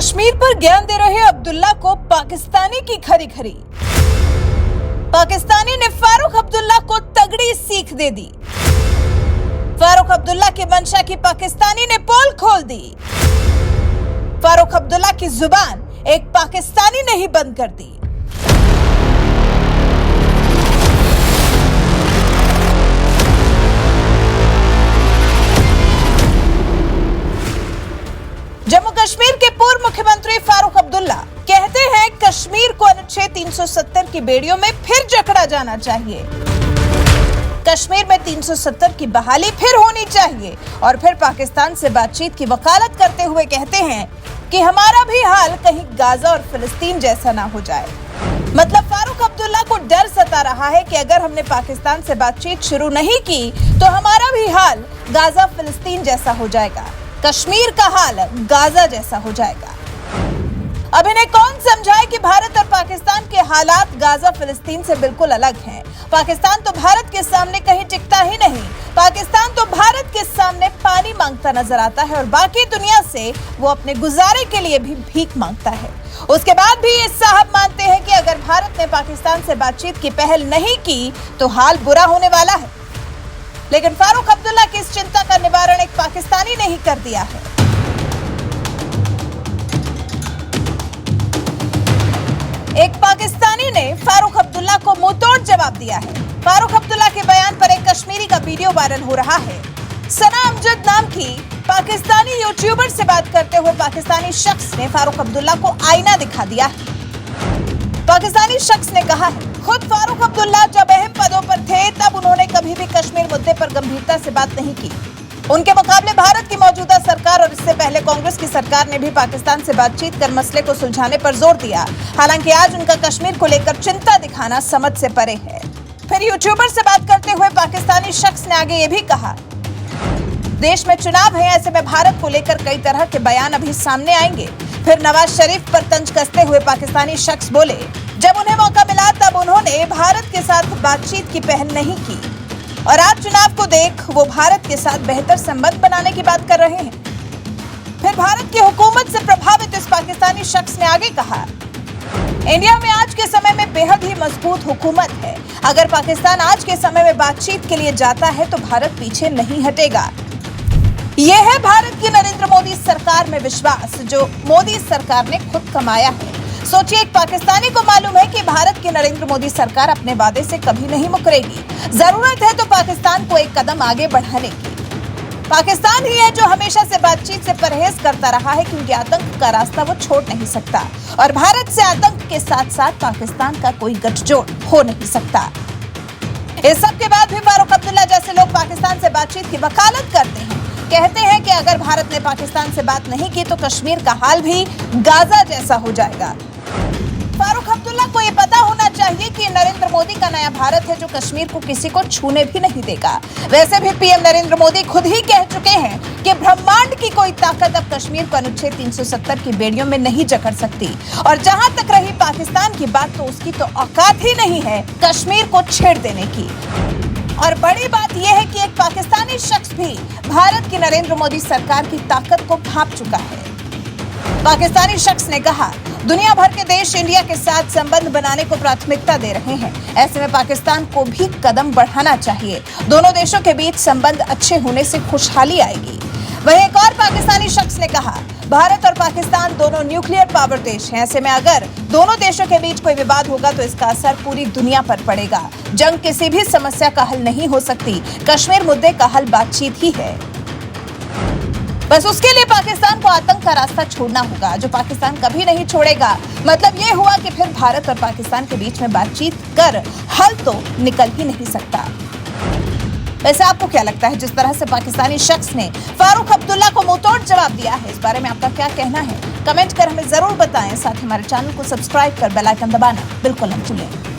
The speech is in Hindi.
कश्मीर पर ज्ञान दे रहे अब्दुल्ला को पाकिस्तानी की खरी खरी। पाकिस्तानी ने फारूक अब्दुल्ला को तगड़ी सीख दे दी। फारूक अब्दुल्ला की मंशा की पाकिस्तानी ने पोल खोल दी। फारूक अब्दुल्ला की जुबान एक पाकिस्तानी ने ही बंद कर दी। जम्मू कश्मीर के पूर्व मुख्यमंत्री फारूक अब्दुल्ला कहते हैं कश्मीर को अनुच्छेद 370 की बेड़ियों में फिर जकड़ा जाना चाहिए। कश्मीर में 370 की बहाली फिर होनी चाहिए और फिर पाकिस्तान से बातचीत की वकालत करते हुए कहते हैं कि हमारा भी हाल कहीं गाजा और फिलिस्तीन जैसा ना हो जाए। मतलब फारूक अब्दुल्ला को डर सता रहा है कि अगर हमने पाकिस्तान से बातचीत शुरू नहीं की तो हमारा भी हाल गाजा फिलिस्तीन जैसा हो जाएगा, कश्मीर का हाल गाजा जैसा हो जाएगा। अब इन्हें कौन समझाए कि भारत और पाकिस्तान के हालात गाजा फिलिस्तीन से बिल्कुल अलग हैं। पाकिस्तान तो भारत के सामने कहीं टिकता ही नहीं। पाकिस्तान तो भारत के सामने पानी मांगता नजर आता है और बाकी दुनिया से वो अपने गुजारे के लिए भी भीख मांगता है। उसके बाद भी ये साहब मानते हैं कि अगर भारत ने पाकिस्तान से बातचीत की पहल नहीं की तो हाल बुरा होने वाला है। लेकिन फारूक अब्दुल्ला की इस चिंता का निवारण एक पाकिस्तानी ने ही कर दिया है। एक पाकिस्तानी ने फारूक अब्दुल्ला को मुंहतोड़ जवाब दिया है। फारूक अब्दुल्ला के बयान पर एक कश्मीरी का वीडियो वायरल हो रहा है। सना अमजद नाम की पाकिस्तानी यूट्यूबर से बात करते हुए पाकिस्तानी शख्स ने फारूक अब्दुल्ला को आईना दिखा दिया है। पाकिस्तानी शख्स ने कहा है खुद फारूक अब्दुल्ला जब अहम पदों पर थे तब उन्होंने कभी भी कश्मीर मुद्दे पर गंभीरता से बात नहीं की। उनके मुकाबले भारत की मौजूदा सरकार और इससे पहले कांग्रेस की सरकार ने भी पाकिस्तान से बातचीत कर मसले को सुलझाने पर जोर दिया। हालांकि आज उनका कश्मीर को लेकर चिंता दिखाना समझ से परे है। फिर यूट्यूबर से बात करते हुए पाकिस्तानी शख्स ने आगे ये भी कहा, देश में चुनाव है, ऐसे में भारत को लेकर कई तरह के बयान अभी सामने आएंगे। फिर नवाज शरीफ पर तंज कसते हुए पाकिस्तानी शख्स बोले, जब उन्हें मौका मिला तब उन्होंने भारत के साथ बातचीत की पहल नहीं की और आज चुनाव को देख वो भारत के साथ बेहतर संबंध बनाने की बात कर रहे हैं। फिर भारत की हुकूमत से प्रभावित इस पाकिस्तानी शख्स ने आगे कहा, इंडिया में आज के समय में बेहद ही मजबूत हुकूमत है। अगर पाकिस्तान आज के समय में बातचीत के लिए जाता है तो भारत पीछे नहीं हटेगा। यह है भारत की नरेंद्र मोदी सरकार में विश्वास जो मोदी सरकार ने खुद कमाया है। सोचिए, एक पाकिस्तानी को मालूम है कि भारत की नरेंद्र मोदी सरकार अपने वादे से कभी नहीं मुकरेगी। जरूरत है तो पाकिस्तान को एक कदम आगे बढ़ाने की। पाकिस्तान ही है जो हमेशा से बातचीत से परहेज करता रहा है क्योंकि आतंक का रास्ता वो छोड़ नहीं सकता और भारत से आतंक के साथ साथ पाकिस्तान का कोई गठजोड़ हो नहीं सकता। इस सब के बाद भी फारूक अब्दुल्ला जैसे लोग पाकिस्तान से बातचीत की वकालत करते हैं, कहते हैं कि अगर भारत ने पाकिस्तान से बात नहीं की तो कश्मीर का हाल भी गाजा जैसा हो जाएगा। फारूक अब्दुल्ला को ये पता होना चाहिए कि नरेंद्र मोदी का नया भारत है जो कश्मीर को किसी को छूने भी नहीं देगा। वैसे भी पीएम नरेंद्र मोदी खुद ही कह चुके हैं कि ब्रह्मांड की कोई ताकत अब कश्मीर को अनुच्छेद 370 की बेड़ियों में नहीं जकड़ सकती। और जहां तक रही पाकिस्तान की बात, तो उसकी तो औकात ही नहीं है कश्मीर को छेड़ देने की। और बड़ी बात यह है कि एक पाकिस्तानी शख्स भी भारत की नरेंद्र मोदी सरकार की ताकत को भांप चुका है। पाकिस्तानी शख्स ने कहा, दुनिया भर के देश इंडिया के साथ संबंध बनाने को प्राथमिकता दे रहे हैं, ऐसे में पाकिस्तान को भी कदम बढ़ाना चाहिए। दोनों देशों के बीच संबंध अच्छे होने से खुशहाली आएगी। वहीं एक और पाकिस्तानी शख्स ने कहा, भारत और पाकिस्तान दोनों न्यूक्लियर पावर देश हैं, ऐसे में अगर दोनों देशों के बीच कोई विवाद होगा तो इसका असर पूरी दुनिया पर पड़ेगा। जंग किसी भी समस्या का हल नहीं हो सकती, कश्मीर मुद्दे का हल बातचीत ही है। बस उसके लिए पाकिस्तान को आतंक का रास्ता छोड़ना होगा जो पाकिस्तान कभी नहीं छोड़ेगा। मतलब ये हुआ कि फिर भारत और पाकिस्तान के बीच में बातचीत कर हल तो निकल ही नहीं सकता। वैसे आपको क्या लगता है जिस तरह से पाकिस्तानी शख्स ने फारूक अब्दुल्ला को मुंहतोड़ जवाब दिया है, इस बारे में आपका क्या कहना है? कमेंट कर हमें जरूर बताएं। साथ ही हमारे चैनल को सब्सक्राइब कर बेल आइकन दबाना बिल्कुल न भूलें।